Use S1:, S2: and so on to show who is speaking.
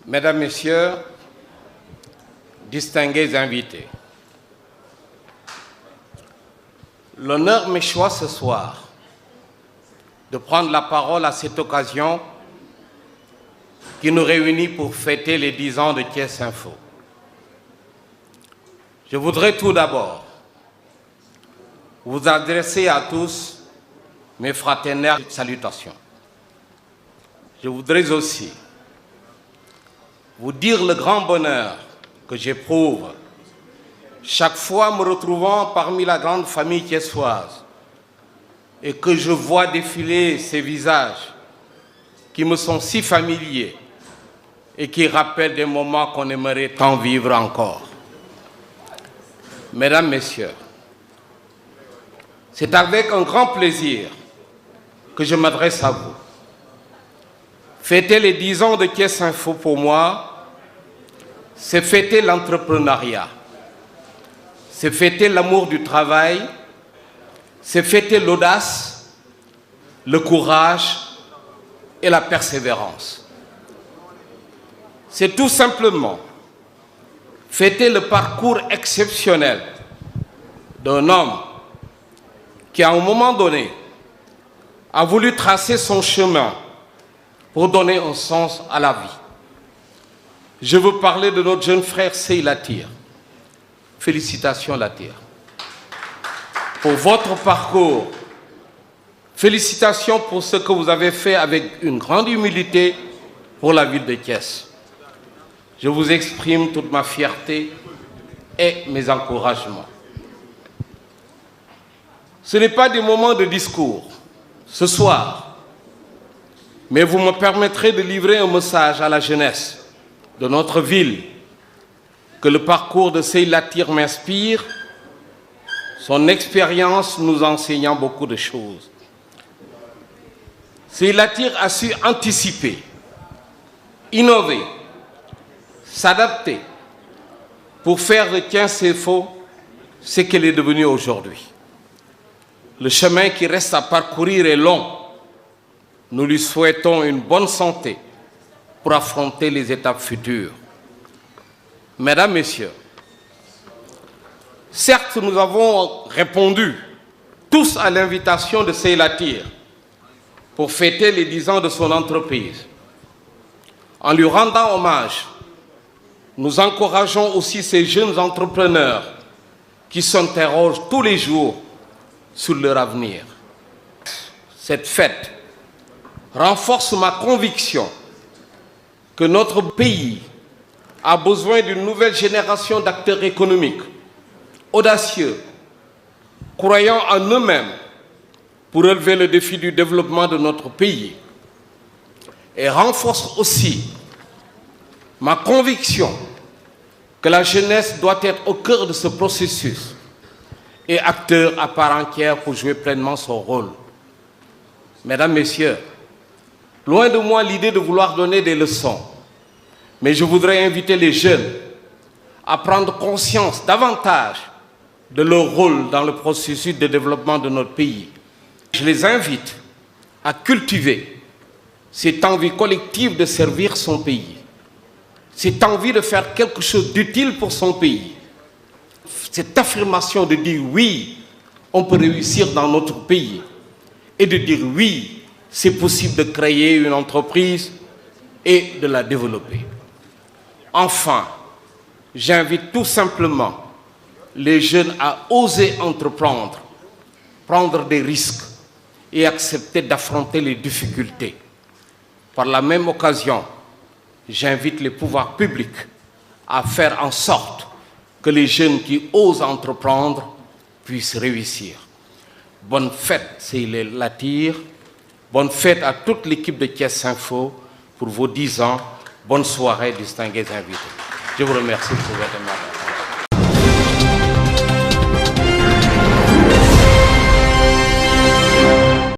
S1: Mesdames, Messieurs, distingués invités, l'honneur m'échoit ce soir de prendre la parole à cette occasion qui nous réunit pour fêter les 10 ans de Thiès Info. Je voudrais tout d'abord vous adresser à tous mes fraternelles salutations. Je voudrais aussi vous dire le grand bonheur que j'éprouve chaque fois me retrouvant parmi la grande famille thiessoise et que je vois défiler ces visages qui me sont si familiers et qui rappellent des moments qu'on aimerait tant vivre encore. Mesdames, Messieurs, c'est avec un grand plaisir que je m'adresse à vous. Fêter les 10 ans de Thiès Info pour moi, c'est fêter l'entrepreneuriat, c'est fêter l'amour du travail, c'est fêter l'audace, le courage et la persévérance. C'est tout simplement fêter le parcours exceptionnel d'un homme qui, à un moment donné, a voulu tracer son chemin pour donner un sens à la vie. Je veux parler de notre jeune frère Sey Latir. Félicitations Latir pour votre parcours. Félicitations pour ce que vous avez fait avec une grande humilité pour la ville de Thiès. Je vous exprime toute ma fierté et mes encouragements. Ce n'est pas des moments de discours ce soir, mais vous me permettrez de livrer un message à la jeunesse de notre ville, que le parcours de Sey Latir m'inspire, son expérience nous enseignant beaucoup de choses. Sey Latir a su anticiper, innover, s'adapter pour faire de Thiès Info ce qu'elle est devenue aujourd'hui. Le chemin qui reste à parcourir est long. Nous lui souhaitons une bonne santé pour affronter les étapes futures. Mesdames, Messieurs, certes, nous avons répondu tous à l'invitation de Sey Latir pour fêter les 10 ans de son entreprise. En lui rendant hommage, nous encourageons aussi ces jeunes entrepreneurs qui s'interrogent tous les jours sur leur avenir. Cette fête renforce ma conviction que notre pays a besoin d'une nouvelle génération d'acteurs économiques, audacieux, croyant en eux-mêmes pour relever le défi du développement de notre pays. Et renforce aussi ma conviction que la jeunesse doit être au cœur de ce processus et acteur à part entière pour jouer pleinement son rôle. Mesdames, Messieurs, loin de moi l'idée de vouloir donner des leçons, mais je voudrais inviter les jeunes à prendre conscience davantage de leur rôle dans le processus de développement de notre pays. Je les invite à cultiver cette envie collective de servir son pays, cette envie de faire quelque chose d'utile pour son pays, cette affirmation de dire oui, on peut réussir dans notre pays, et de dire oui, c'est possible de créer une entreprise et de la développer. Enfin, j'invite tout simplement les jeunes à oser entreprendre, prendre des risques et accepter d'affronter les difficultés. Par la même occasion, j'invite les pouvoirs publics à faire en sorte que les jeunes qui osent entreprendre puissent réussir. Bonne fête, Sey Latir. Bonne fête à toute l'équipe de Thiès Info pour vos 10 ans. Bonne soirée, distingués invités. Je vous remercie pour votre attention.